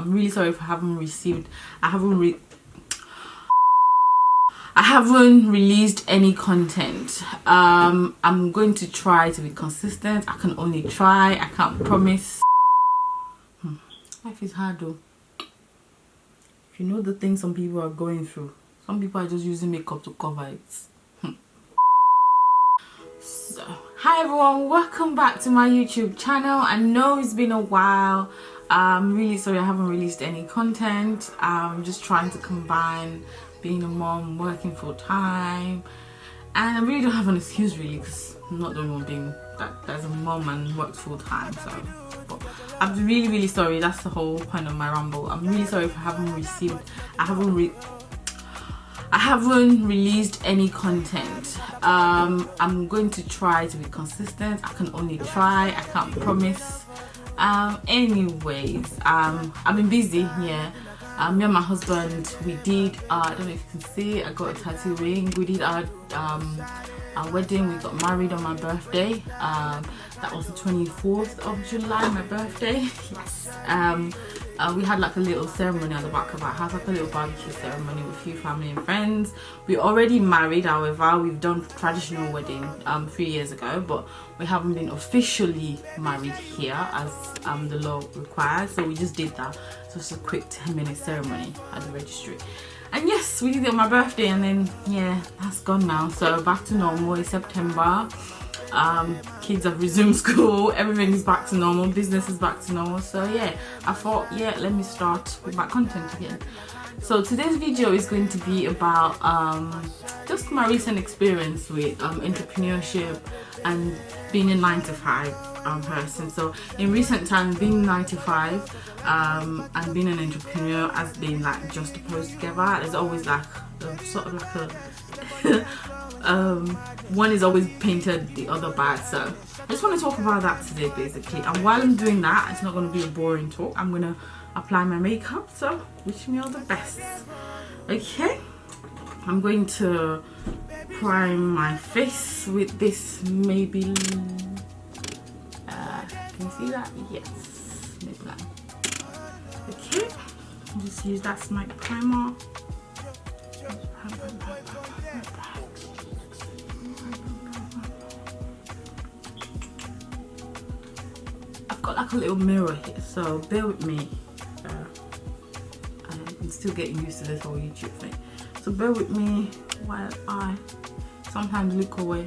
I'm really sorry if I haven't released any content. I'm going to try to be consistent. I can only try. I can't promise. Life is hard though. If you know the things some people are going through, some people are just using makeup to cover it. So, hi everyone, welcome back to my YouTube channel. I know it's been a while. I'm really sorry I haven't released any content. I'm just trying to combine being a mom, working full time, and I really don't have an excuse really, because I'm not the only one being that's a mom and works full time. So, but I'm really sorry. That's the whole point of my ramble. I'm really sorry if I haven't released any content. I'm going to try to be consistent. I can only try. I can't promise. Anyways, I've been busy. Yeah. Me and my husband, we did, I don't know if you can see, I got a tattoo ring. We did our wedding. We got married on my birthday. That was the 24th of July, my birthday. Yes. We had like a little ceremony at the back of our house, like a little barbecue ceremony with a few family and friends. We're already married, however. We've done traditional wedding 3 years ago, but we haven't been officially married here as the law requires. So we just did that. So it's a quick 10-minute ceremony at the registry. And yes, we did it on my birthday, and then yeah, that's gone now. So back to normal. It's September. Kids have resumed school, everything is back to normal, business is back to normal. So yeah, I thought, yeah, let me start with my content again. So today's video is going to be about just my recent experience with entrepreneurship and being a 9-to-5 person. So in recent times, being 9-to-5 and being an entrepreneur has been like just opposed together. There's always like sort of like a one is always painted the other bad. So I just want to talk about that today basically, and while I'm doing that, it's not going to be a boring talk. I'm going to apply my makeup, so wish me all the best. Okay, I'm going to prime my face with this Maybelline, can you see that? Yes, Maybelline. Okay, just use that as my primer. Got like a little mirror here, so bear with me. I'm still getting used to this whole YouTube thing, so bear with me while I sometimes look away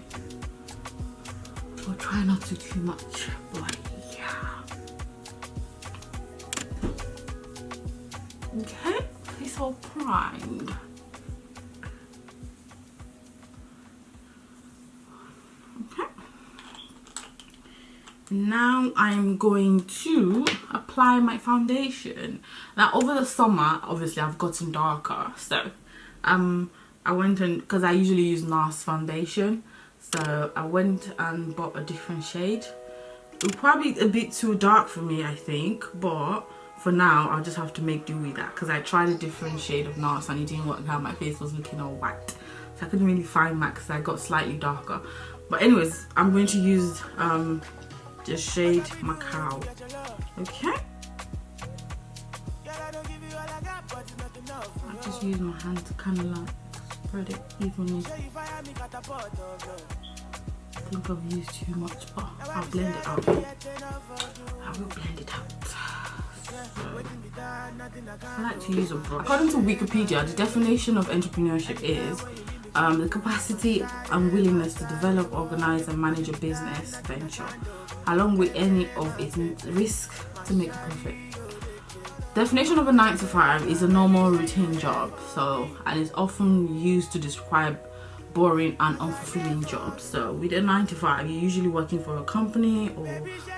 or try not to too much. But yeah, okay, it's all primed. Now I'm going to apply my foundation. Now over the summer, obviously I've gotten darker, so I went and, because I usually use NARS foundation, so I went and bought a different shade. It was probably a bit too dark for me, I think, but for now I'll just have to make do with that, because I tried a different shade of NARS and it didn't work out. My face was looking all white, so I couldn't really find that because I got slightly darker. But anyways, I'm going to use the shade Macao. Okay, I just use my hand to kind of like spread it evenly. I think I've used too much, but I'll blend it out. I will blend it out. So, I like to use a brush. According to Wikipedia, the definition of entrepreneurship is the capacity and willingness to develop, organize and manage a business venture, along with any of its risk to make a profit. Definition of a 9-to-5 is a normal routine job, so, and is often used to describe boring and unfulfilling jobs. So with a 9-to-5, you're usually working for a company or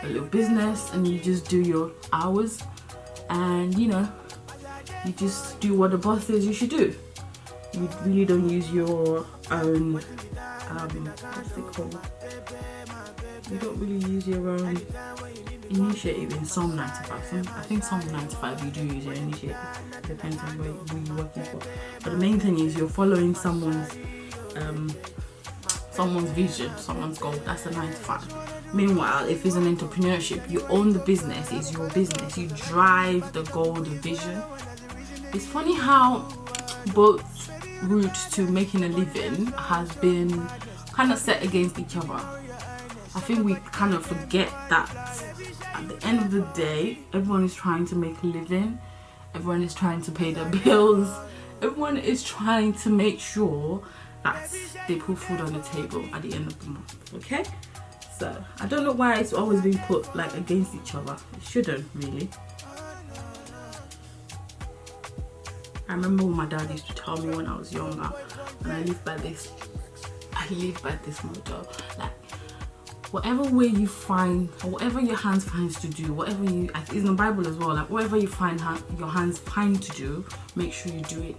a little business, and you just do your hours, and you know, you just do what the boss says you should do. You really don't use your own what's it called? You don't really use your own initiative in some 9-to-5. I think some 9-to-5 you do use your initiative. Depends on who you're working for. But the main thing is you're following someone's vision, someone's goal. That's a 9-to-5. Meanwhile, if it's an entrepreneurship, you own the business, it's your business, you drive the goal, the vision. It's funny how both routes to making a living has been kind of set against each other. I think we kind of forget that at the end of the day, everyone is trying to make a living, everyone is trying to pay their bills, everyone is trying to make sure that they put food on the table at the end of the month, okay? So I don't know why it's always been put like against each other. It shouldn't really. I remember when my dad used to tell me when I was younger, and I live by this motto, like whatever way you find, or whatever your hands finds to do, whatever you, it's in the Bible as well, like whatever you find your hands find to do, make sure you do it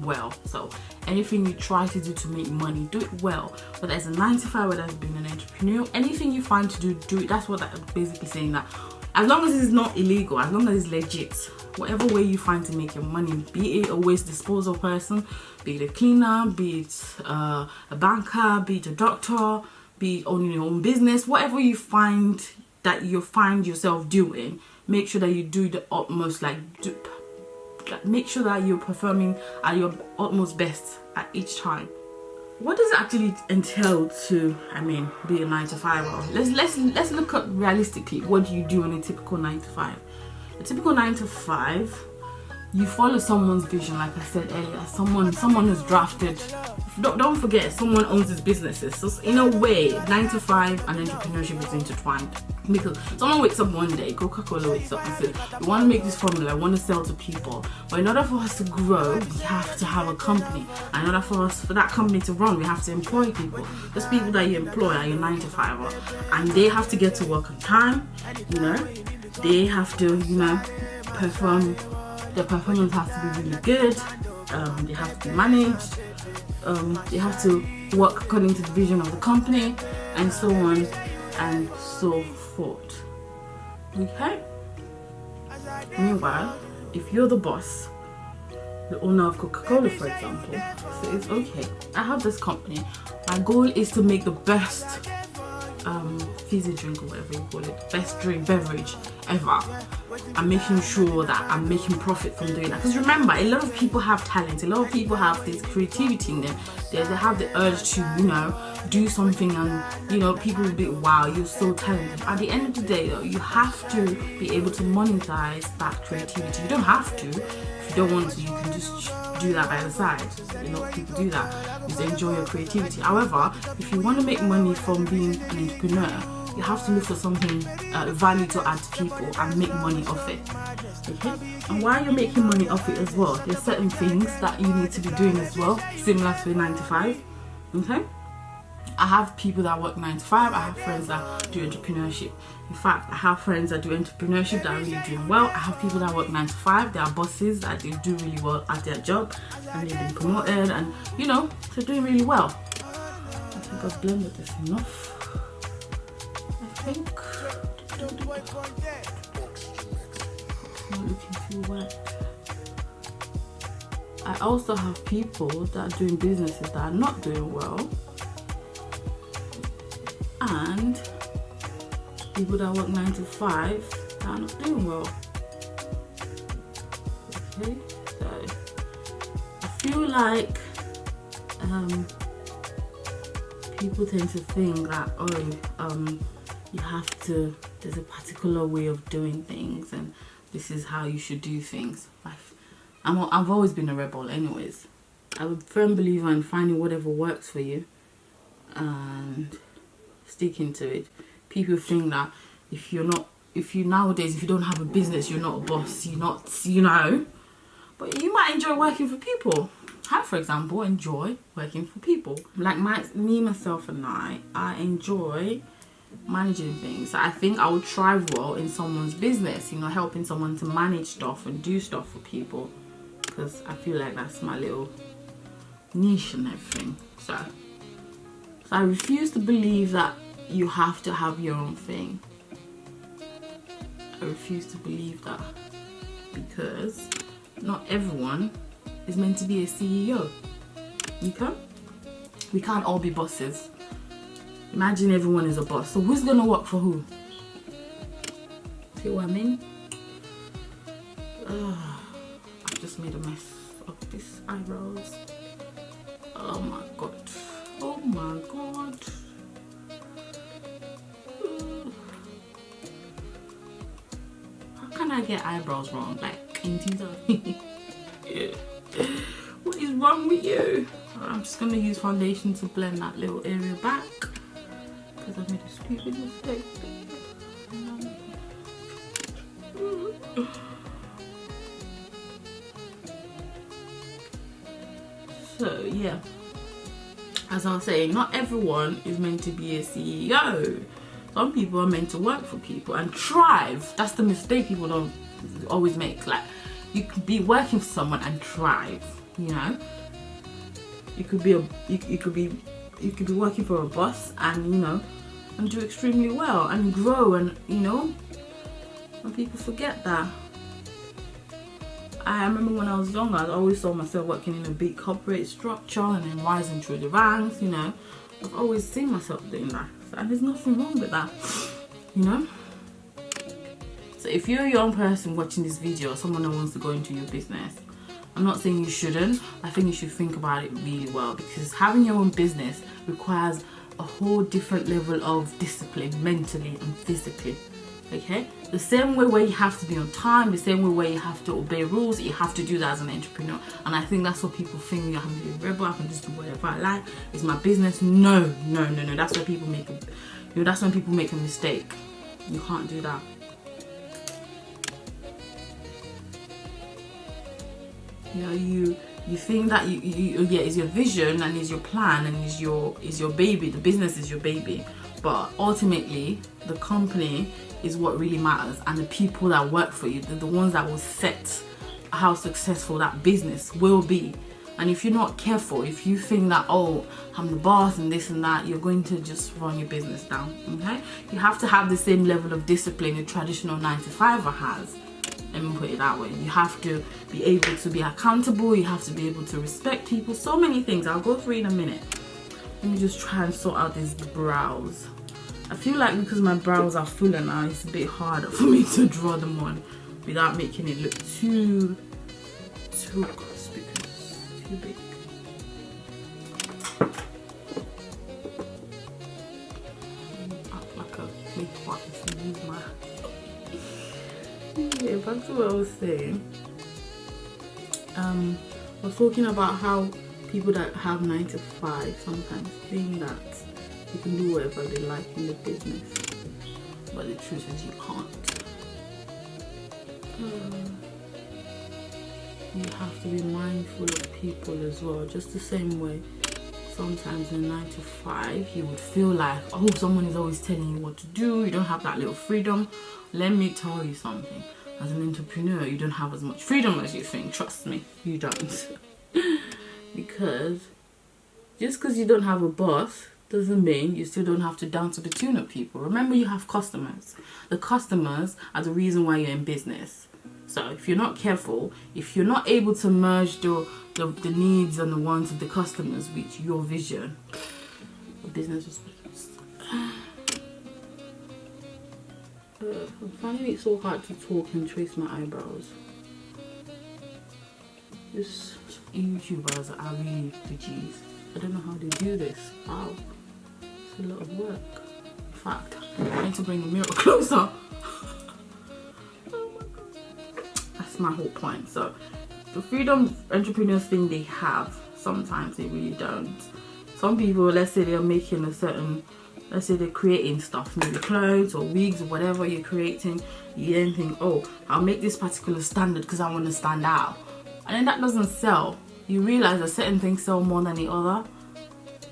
well. So anything you try to do to make money, do it well. Whether it's a 9 to 5, whether it's being an entrepreneur, anything you find to do, do it. That's what I'm basically saying, that as long as it's not illegal, as long as it's legit, whatever way you find to make your money, be it a waste disposal person, be it a cleaner, be it a banker, be it a doctor, be it owning your own business, whatever you find that you find yourself doing, make sure that you do the utmost, make sure that you're performing at your utmost best at each time. What does it actually entail to, be a 9 to 5? Let's look at realistically, what do you do on a typical 9 to 5? A typical 9 to 5, you follow someone's vision, like I said earlier. Someone is drafted. Don't forget, someone owns his businesses. So in a way, 9 to 5 and entrepreneurship is intertwined. Because someone wakes up one day, Coca-Cola wakes up and says, we want to make this formula, I want to sell to people. But in order for us to grow, we have to have a company. And in order for that company to run, we have to employ people. Those people that you employ are your 9 to 5, and they have to get to work on time, They have to, perform. Their performance has to be really good. They have to be managed. They have to work according to the vision of the company, and so on and so forth. Okay? Meanwhile, if you're the boss, the owner of Coca-Cola, for example, says, okay, I have this company. My goal is to make the best fizzy drink, or whatever you call it, best beverage ever. I'm making sure that I'm making profit from doing that. Because remember, a lot of people have talent, a lot of people have this creativity in them. They have the urge to, do something, and people will be, wow, you're so talented. At the end of the day though, you have to be able to monetize that creativity. You don't have to. If you don't want to, you can just do that by the side. A lot of people do that. Just enjoy your creativity. However, if you want to make money from being an entrepreneur, you have to look for something value to add to people and make money off it. Okay? And while you're making money off it as well, there's certain things that you need to be doing as well, similar to a 9 to 5. Okay? I have people that work 9 to 5. I have friends that do entrepreneurship. In fact, I have friends that do entrepreneurship that are really doing well. I have people that work 9 to 5. They are bosses that they do really well at their job, and they've been promoted, and they're doing really well. I think I've blended this enough. I think it's not looking too wet. I also have people that are doing businesses that are not doing well, and people that work 9 to 5 that are not doing well. Okay, so I feel like people tend to think that you have to, there's a particular way of doing things, and this is how you should do things. I've always been a rebel anyways. I'm a firm believer in finding whatever works for you and sticking to it. People think that if you nowadays, if you don't have a business, you're not a boss, you're not, but you might enjoy working for people. I, for example, enjoy working for people. Like myself and I enjoy managing things. I think I would thrive well in someone's business, helping someone to manage stuff and do stuff for people, because I feel like that's my little niche and everything. So I refuse to believe that you have to have your own thing. I refuse to believe that, because not everyone is meant to be a CEO. Okay? We can't all be bosses. Imagine everyone is a boss. So who's gonna work for who? See what I mean? I've just made a mess of these eyebrows. Oh my god. Oh my god. How can I get eyebrows wrong? Like in 2000? What is wrong with you? I'm just gonna use foundation to blend that little area back because I made a stupid mistake. So yeah, as I was saying, not everyone is meant to be a CEO. Some people are meant to work for people and thrive. That's the mistake people don't always make. Like, you could be working for someone and thrive, you know. You could be working for a boss and, you know, and do extremely well and grow, and, you know, and people forget that. I remember when I was younger, I always saw myself working in a big corporate structure and then rising through the ranks, you know. I've always seen myself doing that. And there's nothing wrong with that, you know. So if you're a young person watching this video, or someone that wants to go into your business, I'm not saying you shouldn't. I think you should think about it really well, because having your own business requires a whole different level of discipline, mentally and physically. Okay, the same way where you have to be on time, the same way where you have to obey rules, you have to do that as an entrepreneur. And I think that's what people think. You have to be a rebel. I can just do whatever I like. It's my business. No. That's where people make that's when people make a mistake. You can't do that. You know, you think that yeah, it's your vision and it's your plan and is your baby. The business is your baby, but ultimately the company is what really matters, and the people that work for you, the ones that will set how successful that business will be. And if you're not careful, if you think that, oh, I'm the boss and this and that, you're going to just run your business down. Okay, you have to have the same level of discipline a traditional 9-to-5er has. Let me put it that way. You have to be able to be accountable. You have to be able to respect people. So many things. I'll go through in a minute. Let me just try and sort out these brows. I feel like because my brows are fuller now, it's a bit harder for me to draw them on without making it look too conspicuous, too big. Act like a makeup artist and use my yeah, back to what I was saying. I was talking about how people that have 9-to-5 sometimes think that you can do whatever they like in the business, but the truth is you can't. You have to be mindful of people as well, just the same way sometimes in 9-to-5 you would feel like, oh, someone is always telling you what to do, you don't have that little freedom. Let me tell you something, as an entrepreneur you don't have as much freedom as you think. Trust me, you don't. Because just because you don't have a boss doesn't mean you still don't have to dance to the tune of people. Remember, you have customers. The customers are the reason why you're in business. So if you're not careful, if you're not able to merge the needs and the wants of the customers with your vision, the business is I'm finding it so hard to talk and trace my eyebrows. These YouTubers are really the G's. I don't know how they do this. Wow, it's a lot of work. In fact, I need to bring the mirror closer. Oh my god. That's my whole point. So the freedom entrepreneurs think they have, sometimes they really don't. Some people, let's say they're making a certain, let's say they're creating stuff, maybe clothes or wigs or whatever you're creating, you then think, oh, I'll make this particular standard because I want to stand out. And then that doesn't sell. You realize that certain things sell more than the other,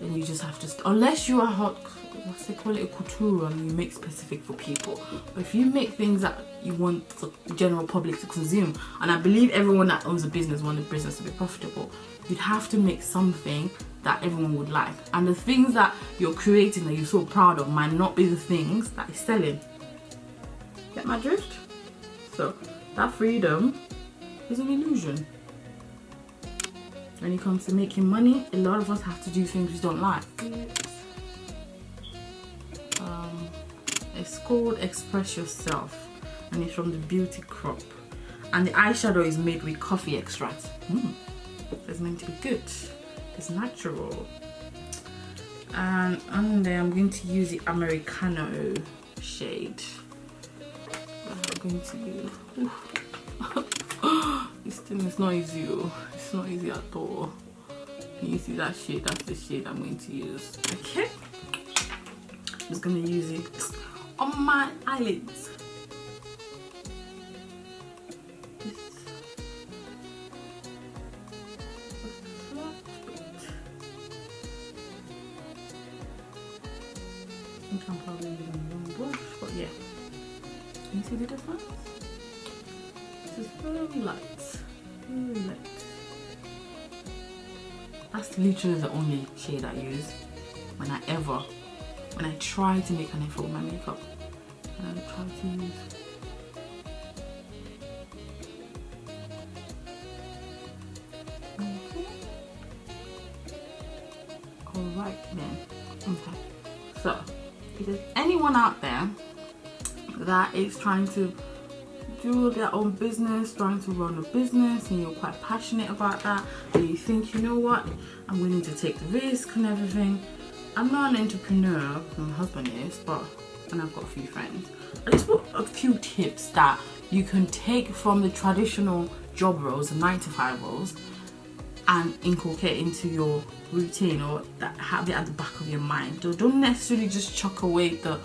then you just have to, unless you are hot, what's they call it, a couture, and you make specific for people. But if you make things that you want the general public to consume, and I believe everyone that owns a business wants the business to be profitable, you'd have to make something that everyone would like. And the things that you're creating that you're so proud of might not be the things that is selling. Get my drift? So that freedom is an illusion. When it comes to making money, a lot of us have to do things we don't like. It's called Express Yourself, and it's from the Beauty Crop. And the eyeshadow is made with coffee extract. It's meant to be good. It's natural. And on there, I'm going to use the Americano shade. I'm going to use. This thing is not easy. It's not easy at all. Can you see that shade? That's the shade I'm going to use. Okay. I'm just going to use it on my eyelids. I think I'm probably using the wrong brush, but yeah. Can you see the difference? This is very light. Very light. That's literally the only shade I use when I try to make an effort with my makeup. And I try to use. Okay. Alright then. Okay. So, if there's anyone out there that is trying to do their own business, trying to run a business, and you're quite passionate about that, and you think, you know what, I'm willing to take the risk and everything. I'm not an entrepreneur, my husband is, and I've got a few friends. I just put a few tips that you can take from the traditional job roles, the 9-to-5 roles, and inculcate into your routine, or that have it at the back of your mind. So don't necessarily just chuck away the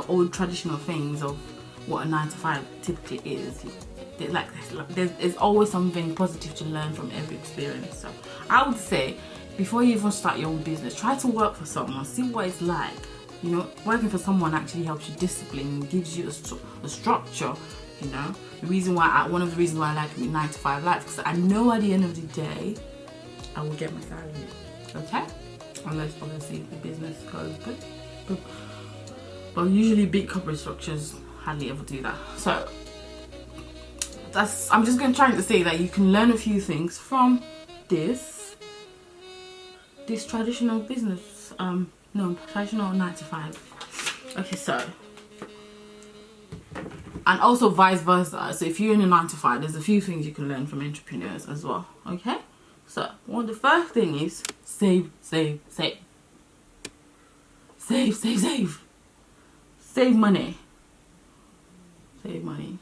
old traditional things of what a 9-to-5 typically is. There's always something positive to learn from every experience. So I would say, before you even start your own business, try to work for someone, see what it's like. You know, working for someone actually helps you discipline, gives you a structure. You know, one of the reasons why I like 9-to-5 life, because I know at the end of the day I will get my salary. Okay, unless obviously the business goes good. But usually big corporate structures hardly ever do that. So I'm just trying to say that you can learn a few things from this traditional business, traditional 9-to-5. Okay, so, and also vice versa. So if you're in a 9-to-5, there's a few things you can learn from entrepreneurs as well. Okay, so the first thing is save. Save money. Save money.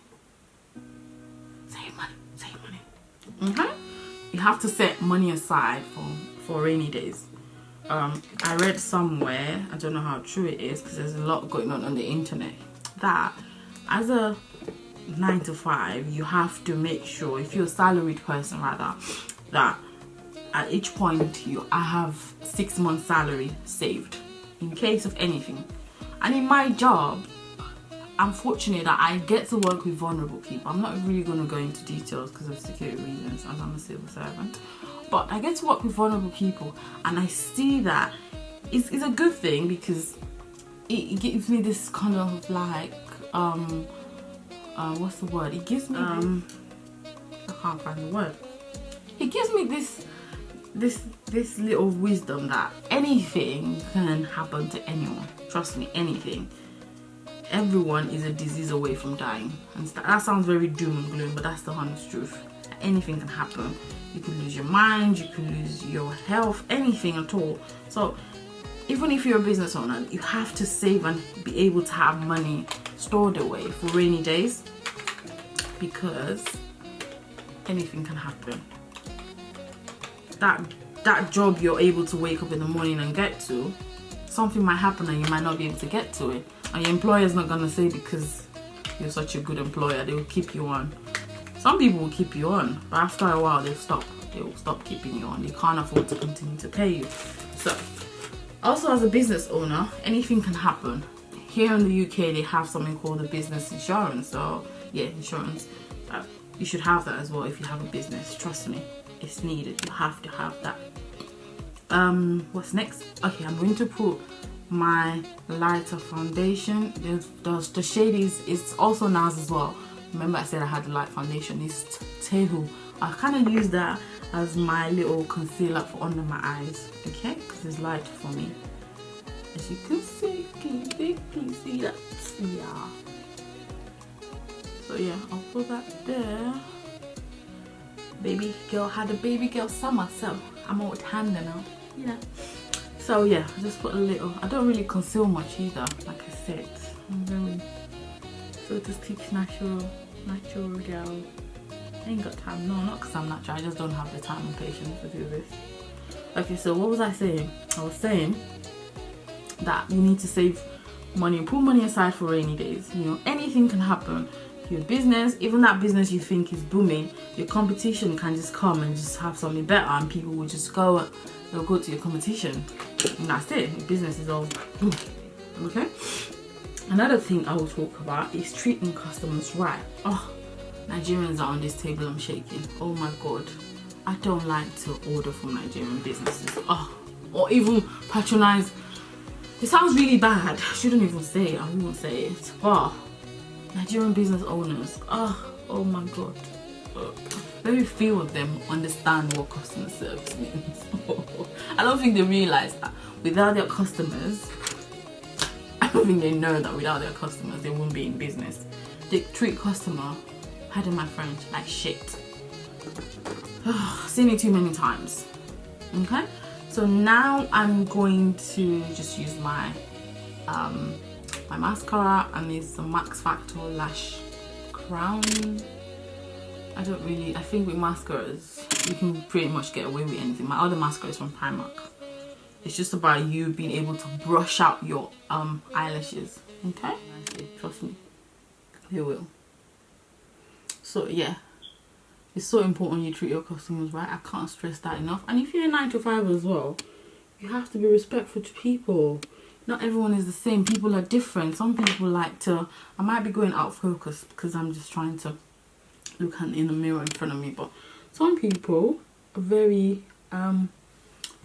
Okay? You have to set money aside for rainy days. I read somewhere, I don't know how true it is because there's a lot going on the internet, that as a 9-to-5 you have to make sure, if you're a salaried person rather, that at each point I have 6 months salary saved in case of anything. And in my job, I'm fortunate that I get to work with vulnerable people. I'm not really going to go into details because of security reasons, as I'm a civil servant. But I get to work with vulnerable people, and I see that it's a good thing because it gives me this kind of like, what's the word? It gives me, I can't find the word. It gives me this little wisdom that anything can happen to anyone. Trust me, anything. Everyone is a disease away from dying, and that sounds very doom and gloom, but that's the honest truth. Anything can happen. You can lose your mind, you can lose your health, anything at all. So even if you're a business owner, you have to save and be able to have money stored away for rainy days, because anything can happen. That job you're able to wake up in the morning and get to, something might happen and you might not be able to get to it. And your employer's not gonna say because you're such a good employer, they will keep you on. Some people will keep you on, but after a while they'll stop. They will stop keeping you on. They can't afford to continue to pay you. So, also as a business owner, anything can happen. Here in the UK, they have something called the business insurance. So, yeah, insurance. You should have that as well if you have a business. Trust me, it's needed. You have to have that. What's next? Okay, I'm going to put my lighter foundation. The shade is also NARS as well. Remember I said I had the light foundation. It's Tehu. I kind of use that as my little concealer for under my eyes, okay, because it's light for me. As you can see, can you see that? Yeah. So yeah, I'll put that there. Baby girl had a baby girl summer, so I'm old handler now. Yeah. So yeah, I just put a little. I don't really conceal much either. Like I said, I'm very so to speak natural girl. I ain't got time. No, not because I'm natural. I just don't have the time and patience to do this. Okay, so what was I saying? I was saying that you need to save money and put money aside for rainy days. You know, anything can happen. Your business, even that business you think is booming, your competition can just come and just have something better, and people will just go. They'll go to your competition, and that's it. Your business is all boom. Okay. Another thing I will talk about is treating customers right. Oh, Nigerians are on this table. I'm shaking. Oh my god, I don't like to order from Nigerian businesses. Oh, or even patronize. It sounds really bad. I shouldn't even say it. I won't say it. Oh, Nigerian business owners. Oh my god. Very few of them understand what customer service means. I don't think they realize that without their customers, I don't think they know that without their customers they won't be in business. They treat customer, pardon my French, like shit. Seen it too many times. Okay, so now I'm going to just use my my mascara, and it's the Max Factor Lash Crown. I think with mascaras you can pretty much get away with anything. My other mascara is from Primark. It's just about you being able to brush out your eyelashes. Okay, trust me, you will. So yeah, it's so important you treat your customers right. I can't stress that enough. And if you're a 9 to 5 as well, you have to be respectful to people. Not everyone is the same. People are different. Some people like to, I might be going out of focus because I'm just trying to look in the mirror in front of me, but some people are very I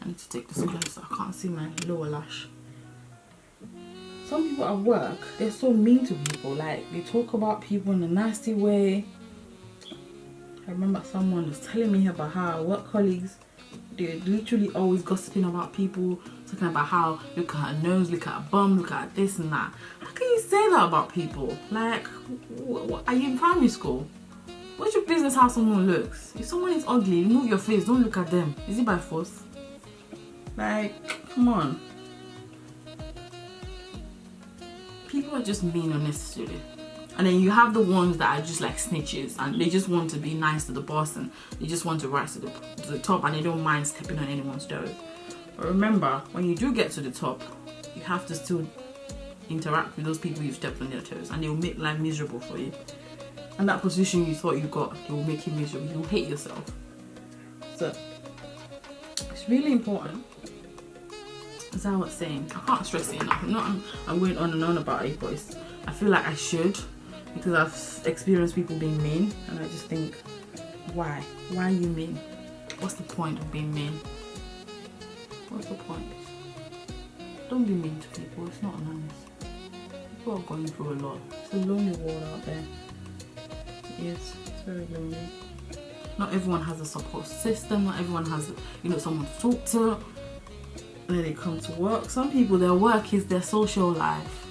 need to take this closer. I can't see my lower lash. Some people at work, they're so mean to people. Like, they talk about people in a nasty way. I remember someone was telling me about how our work colleagues, they're literally always gossiping about people, talking about how, look at her nose, look at her bum, look at this and that. How can you say that about people? Like, what, are you in primary school? What's your business how someone looks? If someone is ugly, move your face, don't look at them. Is it by force? Like, come on. People are just mean unnecessarily. And then you have the ones that are just like snitches, and they just want to be nice to the boss, and they just want to rise to the top, and they don't mind stepping on anyone's toes. But remember, when you do get to the top, you have to still interact with those people you've stepped on their toes, and they will make life miserable for you. And that position you thought you got, it will make you miserable. You'll hate yourself. So it's really important. As I was saying, I can't stress it enough. I'm going on and on about it, but I feel like I should, because I've experienced people being mean, and I just think, why? Why are you mean? What's the point of being mean? What's the point? Don't be mean to people. It's not nice. People are going through a lot. It's a lonely world out there. Yes, it's very lonely. Not everyone has a support system. Not everyone has, someone to talk to. And then they come to work. Some people, their work is their social life.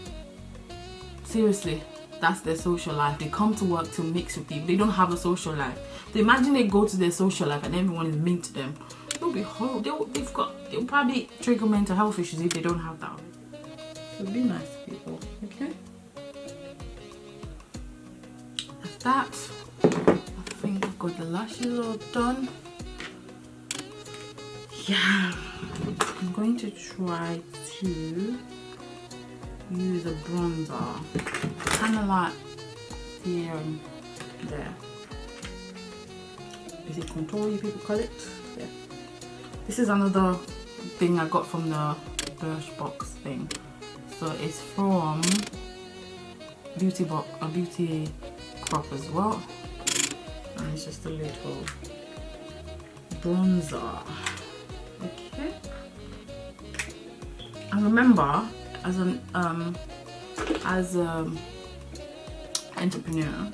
Seriously, that's their social life. They come to work to mix with people. They don't have a social life. So imagine they go to their social life and everyone is mean to them. They'll be horrible. They'll probably trigger mental health issues if they don't have that. So be nice to people, okay? That, I think I've got the lashes all done. Yeah, I'm going to try to use a bronzer, kind of like here and there. Is it contour, you people call it? Yeah. This is another thing I got from the Birchbox thing. So it's from Beauty Crop as well, and it's just a little bronzer. Okay, and remember, as an entrepreneur,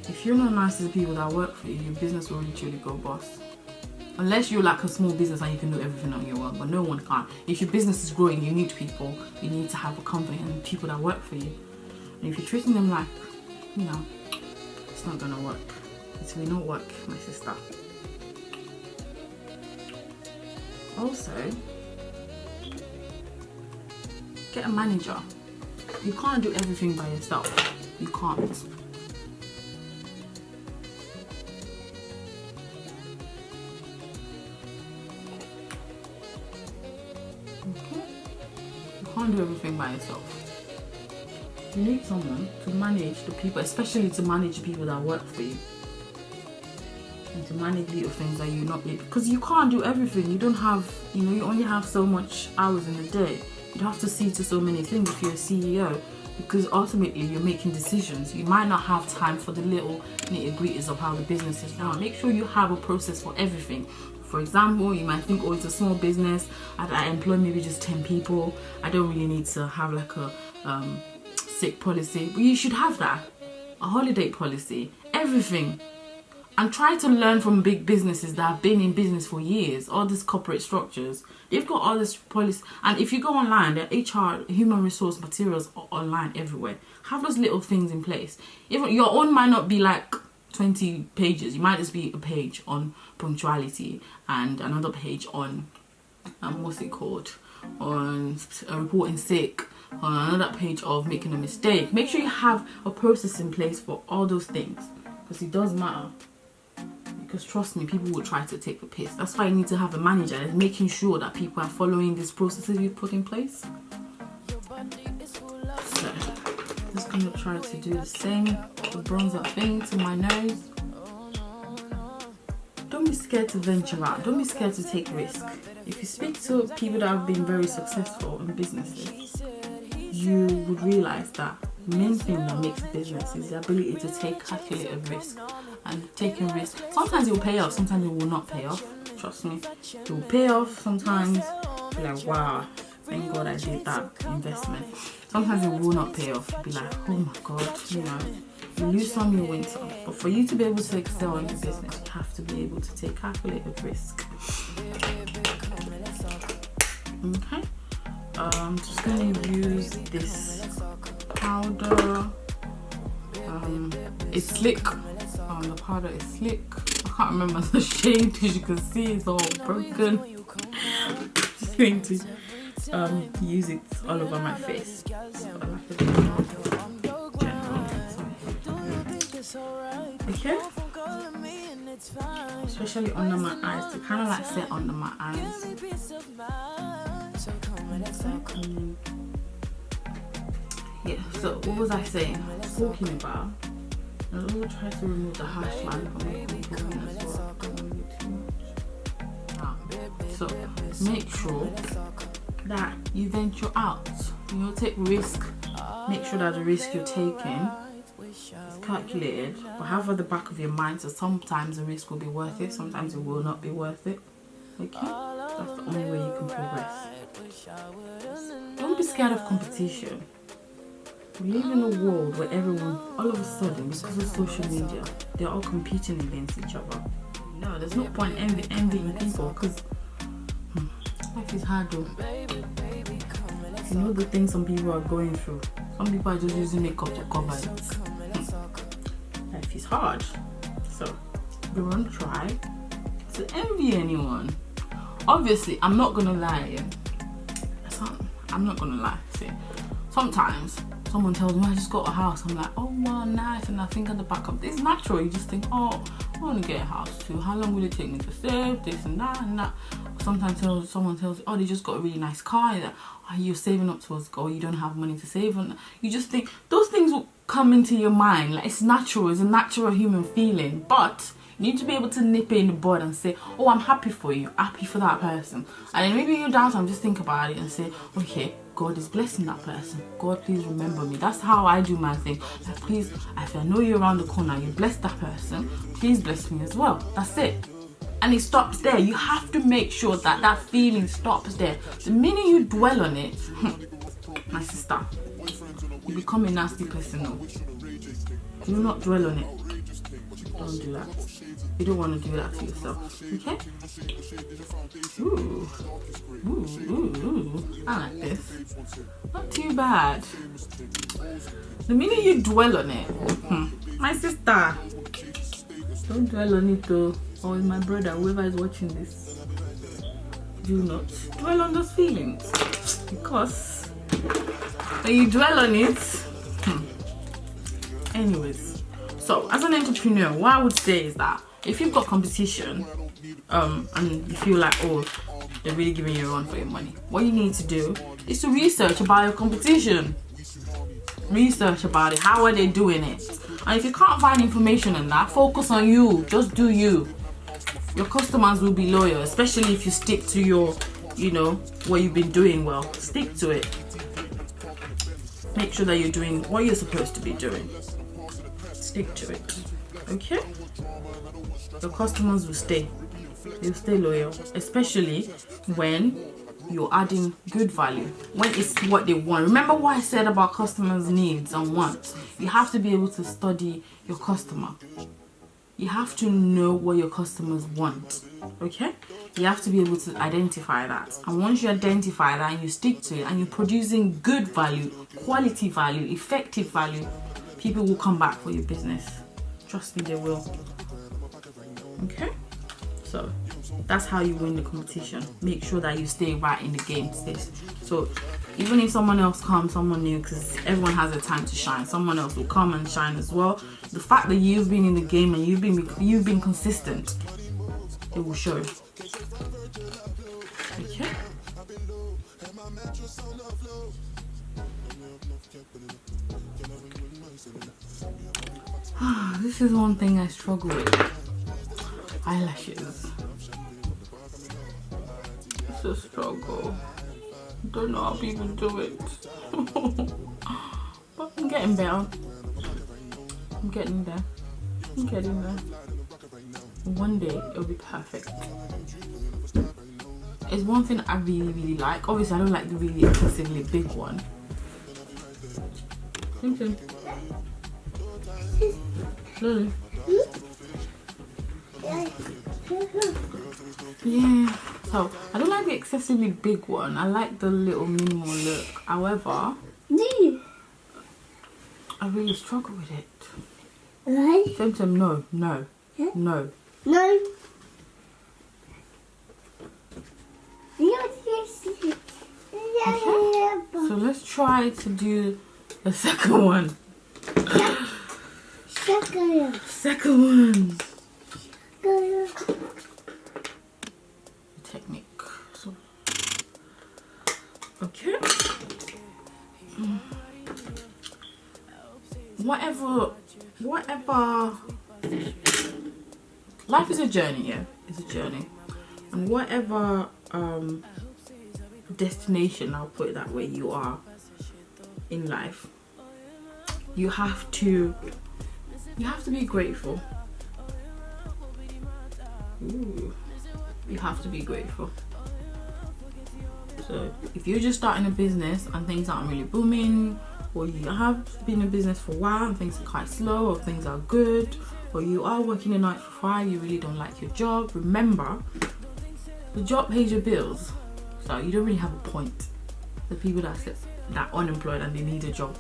if you're not nice to the people that work for you, your business will literally go bust. Unless you're like a small business and you can do everything on your own, but no one can. If your business is growing, you need people. You need to have a company and people that work for you. And if you're treating them like, it's not gonna work. It will not work, my sister. Also, get a manager. You can't do everything by yourself. You can't. Okay? You can't do everything by yourself. You need someone to manage the people, especially to manage people that work for you. And to manage little things that you're not able, because you can't do everything. You don't have, you only have so much hours in a day. You have to see to so many things if you're a CEO, because ultimately you're making decisions. You might not have time for the little nitty-gritties of how the business is run. Make sure you have a process for everything. For example, you might think, oh, it's a small business, I employ maybe just 10 people, I don't really need to have like a sick policy. But you should have that, a holiday policy, everything. And try to learn from big businesses that have been in business for years, all these corporate structures. They've got all this policy. And if you go online, there are HR, human resource materials online everywhere. Have those little things in place. Even your own might not be like 20 pages. You might just be a page on punctuality and another page on, what's it called? On reporting sick. On another page of making a mistake. Make sure you have a process in place for all those things. Because it does matter. Because trust me, people will try to take the piss. That's why you need to have a manager that's making sure that people are following these processes you put in place. So, just going to try to do the same, the bronzer thing to my nose. Don't be scared to venture out. Don't be scared to take risk. If you speak to people that have been very successful in businesses, you would realize that the main thing that makes a business is the ability to take calculated risk. And taking risks. Sometimes it will pay off, sometimes it will not pay off. Trust me. It will pay off sometimes. Be like, wow, thank God I did that investment. Sometimes it will not pay off. You'll be like, oh my God, you lose some, you win some. But for you to be able to excel in the business, you have to be able to take calculated risk. Okay. I'm just going to use this powder. It's slick. The powder is slick. I can't remember the shade. As you can see, it's all broken. Just going to use it all over my face. So I like okay. Especially under my eyes. To kind of like set under my eyes. Yeah. So what was I saying? I was talking about. I will try to remove the harsh line from the contour as well. Don't want it too much. So make sure that you venture out. Take risk. Make sure that the risk you're taking is calculated, but have at the back of your mind. So sometimes the risk will be worth it. Sometimes it will not be worth it. Okay, that's the only way you can progress. Don't be scared of competition. We live in a world where everyone, all of a sudden, because of social media, they're all competing against each other. No, there's no point envying people, because life is hard though. You know the things some people are going through. Some people are just using makeup to cover it. Life is hard. So, don't try to envy anyone. Obviously, I'm not gonna lie. I'm not gonna lie. See, sometimes someone tells me I just got a house, I'm like, oh wow, nice, and I think at the back of it's natural. You just think, oh, I want to get a house too. How long will it take me to save this and that and that? Sometimes someone tells you, oh, they just got a really nice car that you're saving up towards, or you don't have money to save on. You just think those things will come into your mind. Like, it's natural. It's a natural human feeling, but you need to be able to nip it in the bud and say, oh, I'm happy for you, happy for that person. And then maybe you're down, so just think about it and say, okay, God is blessing that person. God, please remember me. That's how I do my thing. Like, please, if I know you're around the corner, you bless that person, please bless me as well. That's it. And it stops there. You have to make sure that that feeling stops there. The minute you dwell on it, my sister, you become a nasty person now. Do not dwell on it. Don't do that. You don't want to do that to yourself, okay? Ooh. I like this. Not too bad. The minute you dwell on it, my sister, don't dwell on it though. Or my brother, whoever is watching this, do not dwell on those feelings, because when you dwell on it, anyways. So as an entrepreneur, what I would say is that if you've got competition, and you feel like, oh, they're really giving you a run for your money, what you need to do is to research about your competition. Research about it. How are they doing it? And if you can't find information on that, focus on you. Just do you. Your customers will be loyal, especially if you stick to your, you know, what you've been doing well. Stick to it. Make sure that you're doing what you're supposed to be doing. Stick to it. Okay? Your customers will stay. They'll stay loyal, especially when you're adding good value, when it's what they want. Remember what I said about customers' needs and wants. You have to be able to study your customer. You have to know what your customers want, okay? You have to be able to identify that. And once you identify that and you stick to it and you're producing good value, quality value, effective value, people will come back for your business. Trust me, they will. Okay? So that's how you win the competition. Make sure that you stay right in the game, sis. So even if someone else comes, someone new, because everyone has a time to shine, someone else will come and shine as well. The fact that you've been in the game and you've been consistent, it will show. Okay. This is one thing I struggle with. Eyelashes. It's a struggle. Don't know how people do it. But I'm getting better. I'm getting there. I'm getting there. One day it'll be perfect. It's one thing I really, really like. Obviously I don't like the really excessively big one. Slowly. Yeah, so I don't like the excessively big one. I like the little minimal look. However, I really struggle with it. Symptom, no. Okay. So let's try to do the second one. Second one. Technique. So, okay. Whatever. Life is a journey, yeah. It's a journey, and whatever destination, I'll put it that way, you are in life, you have to be grateful. Ooh. You have to be grateful. So if you're just starting a business and things aren't really booming, or you have been in business for a while and things are quite slow, or things are good, or you are working a 9 to 5, you really don't like your job, remember, the job pays your bills. So you don't really have a point. The people that are unemployed and they need a job.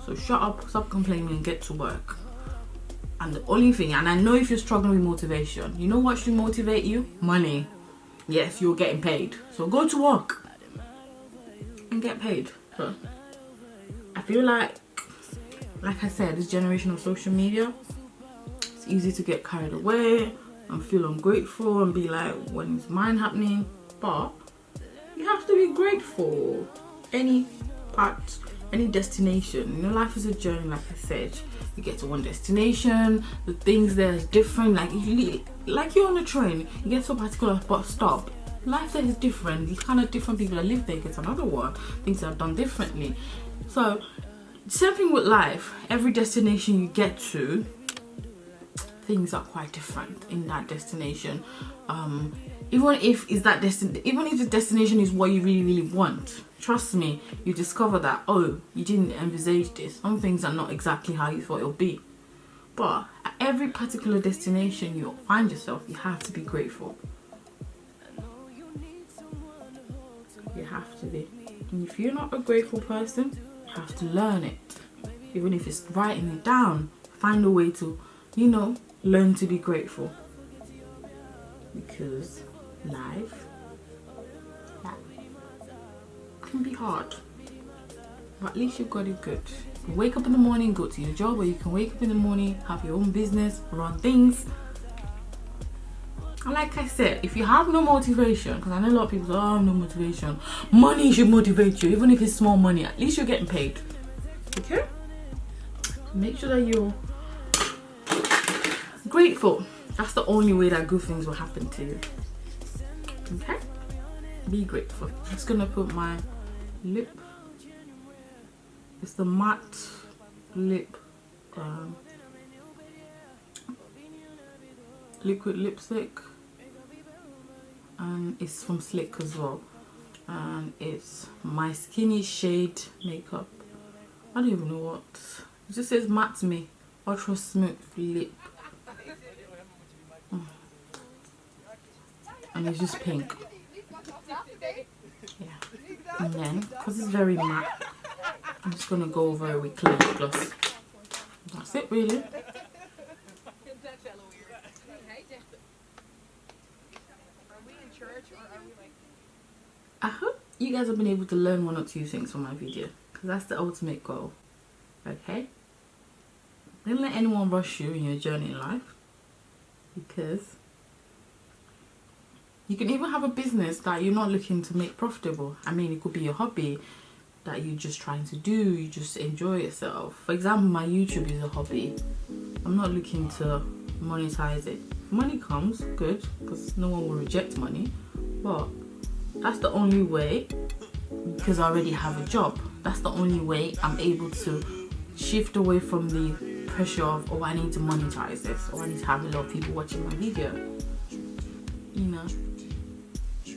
So shut up, stop complaining and get to work. And the only thing, and I know if you're struggling with motivation, you know what should motivate you? Money. Yes, you're getting paid. So go to work and get paid. So I feel like I said, this generation of social media, it's easy to get carried away and feel ungrateful and be like, when is mine happening? But you have to be grateful. Any part, any destination. You know, life is a journey, like I said. You get to one destination, the things there is different. Like you're on a train, you get to a particular bus stop. Life there is different. These kind of different people that live there get another one. Things are done differently. So, same thing with life. Every destination you get to, things are quite different in that destination. Even if the destination is what you really, really want, trust me, you discover that, oh, you didn't envisage this. Some things are not exactly how you thought it'll be. But at every particular destination you find yourself, you have to be grateful. You have to be. And if you're not a grateful person, you have to learn it. Even if it's writing it down, find a way to, you know, learn to be grateful. Because life can be hard, but at least you've got it good. You can wake up in the morning, go to your job, or you can wake up in the morning, have your own business, run things. And like I said, if you have no motivation, because I know a lot of people say, oh, I have no motivation. Money should motivate you, even if it's small money. At least you're getting paid. Okay? Make sure that you're grateful. That's the only way that good things will happen to you. Okay? Be grateful. I'm just gonna put my lip. It's the matte lip liquid lipstick, and it's from Slick as well, and it's my skinny shade makeup. I don't even know what it just says. Matte Me Ultra Smooth Lip, and it's just pink. Yeah, and then because it's very matte, I'm just gonna go over it with clear gloss. That's it, really. I hope you guys have been able to learn one or two things from my video, because that's the ultimate goal. Okay? Don't let anyone rush you in your journey in life, because you can even have a business that you're not looking to make profitable. I mean, it could be your hobby that you're just trying to do, you just enjoy yourself. For example, my YouTube is a hobby. I'm not looking to monetize it. If money comes, good, because no one will reject money, but that's the only way, because I already have a job. That's the only way I'm able to shift away from the pressure of, oh, I need to monetize this, or I need to have a lot of people watching my video. You know,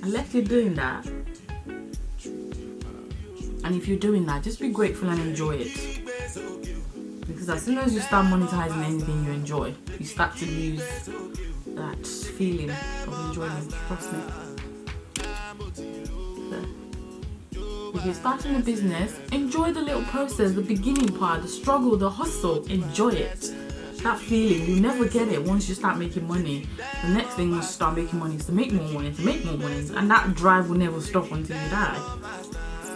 unless you're doing that, and if you're doing that, just be grateful and enjoy it. Because as soon as you start monetizing anything you enjoy, you start to lose that feeling of enjoyment. Trust me. If you're starting a business, enjoy the little process, the beginning part, the struggle, the hustle. Enjoy it. That feeling, you never get it once you start making money. The next thing once you start making money is to make more money, to make more money. And that drive will never stop until you die.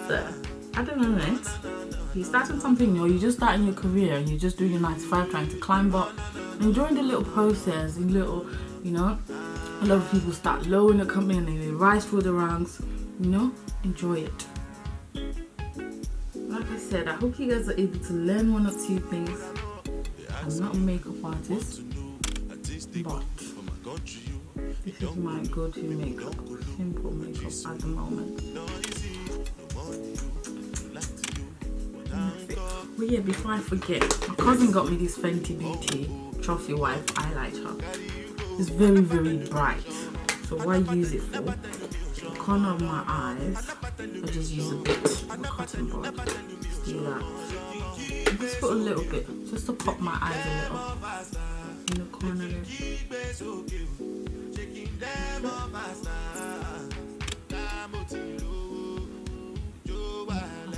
So, I don't know, right? If you're starting something new, you're just starting your career and you're just doing your 9 to 5, trying to climb up, enjoying the little process, the little, you know, a lot of people start low in the company and they rise through the ranks, you know, enjoy it. Like I said, I hope you guys are able to learn one or two things. I'm not a makeup artist, but this is my go-to makeup, simple makeup at the moment. But yeah, before I forget, my cousin got me this Fenty Beauty Trophy Wife highlighter. It's very, very bright. So what I use it for, the corner of my eyes, I just use a bit of a cotton bud. Just do that. And just put a little bit, just to pop my eyes a little in the corner there. That's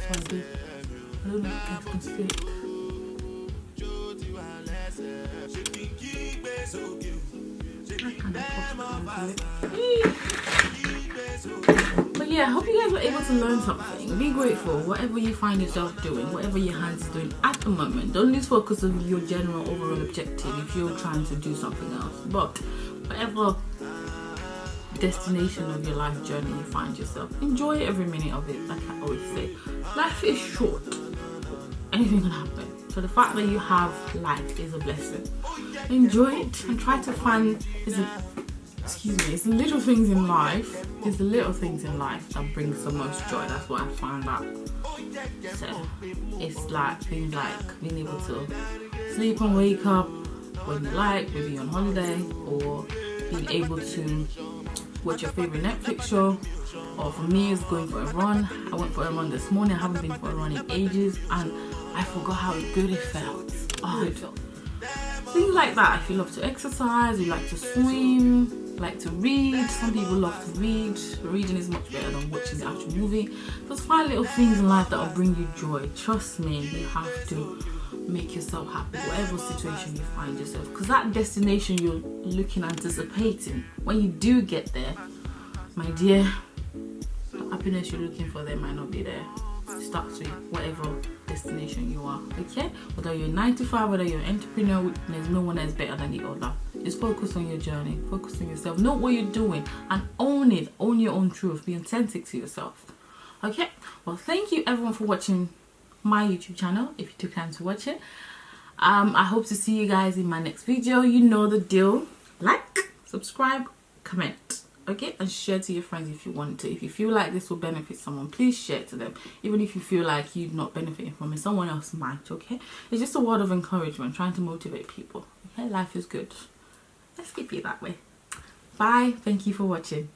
what I do. I don't know if you guys can see it. I kind of popped it. But yeah, I hope you guys were able to learn something. Be grateful, whatever you find yourself doing, whatever your hands are doing at the moment. Don't lose focus of your general overall objective if you're trying to do something else. But whatever destination of your life journey you find yourself, enjoy every minute of it. Like I always say, life is short. Anything can happen. So the fact that you have life is a blessing. Enjoy it and try to find, it's the little things in life. It's the little things in life that brings the most joy. That's what I found out. So it's like things like being able to sleep and wake up when you like, maybe on holiday, or being able to watch your favorite Netflix show. Or for me, it's going for a run. I went for a run this morning. I haven't been for a run in ages, and I forgot how good it felt. Oh, it felt things like that. If you love to exercise, you like to swim, like to read. Some people love to read. Reading is much better than watching the actual movie. Just find little things in life that will bring you joy. Trust me, you have to make yourself happy whatever situation you find yourself, because that destination you're looking, anticipating, when you do get there, my dear, the happiness you're looking for there might not be there. It starts with whatever destination you are, okay? Whether you're 9 to 5, whether you're an entrepreneur, there's no one that's better than the other. Just focus on your journey, focus on yourself, know what you're doing, and own it. Own your own truth, be authentic to yourself. Okay, well, thank you everyone for watching my YouTube channel. If you took time to watch it, I hope to see you guys in my next video. You know the deal. Like, subscribe, comment, okay, and share to your friends if you want to. If you feel like this will benefit someone, please share it to them. Even if you feel like you're not benefiting from it, someone else might. Okay, it's just a word of encouragement, trying to motivate people. Okay, life is good. Let's keep it that way. Bye. Thank you for watching.